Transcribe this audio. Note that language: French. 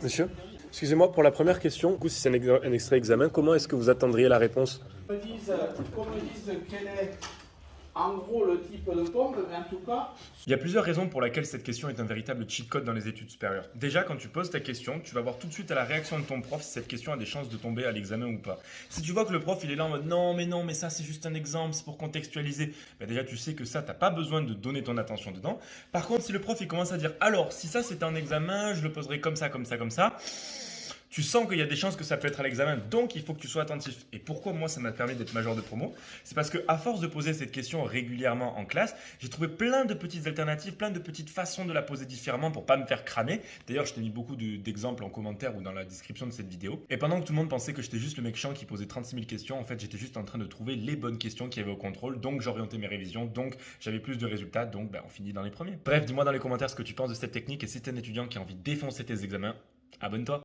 Monsieur, excusez-moi pour la première question. Du coup, si c'est un extrait examen, comment est-ce que vous attendriez la réponse? Qu'on me dise quel est en gros le type de pompe, mais en tout cas, Il y a plusieurs raisons pour lesquelles cette question est un véritable cheat code dans les études supérieures. Déjà, quand tu poses ta question, tu vas voir tout de suite à la réaction de ton prof si cette question a des chances de tomber à l'examen ou pas. Si tu vois que le prof il est là en mode non, mais ça c'est juste un exemple, c'est pour contextualiser, ben déjà tu sais que ça, t'as pas besoin de donner ton attention dedans. Par contre, si le prof il commence à dire alors, si ça c'était un examen, je le poserai comme ça, comme ça, comme ça. Tu sens qu'il y a des chances que ça peut être à l'examen, donc il faut que tu sois attentif. Et pourquoi moi ça m'a permis d'être major de promo? C'est parce que à force de poser cette question régulièrement en classe, j'ai trouvé plein de petites alternatives, plein de petites façons de la poser différemment pour pas me faire cramer. D'ailleurs, je t'ai mis beaucoup d'exemples en commentaire ou dans la description de cette vidéo. Et pendant que tout le monde pensait que j'étais juste le mec chiant qui posait 36 000 questions, en fait j'étais juste en train de trouver les bonnes questions qu'il y avait au contrôle, donc j'orientais mes révisions, donc j'avais plus de résultats, donc on finit dans les premiers. Bref, dis-moi dans les commentaires ce que tu penses de cette technique et si t'es un étudiant qui a envie de défoncer tes examens, abonne-toi.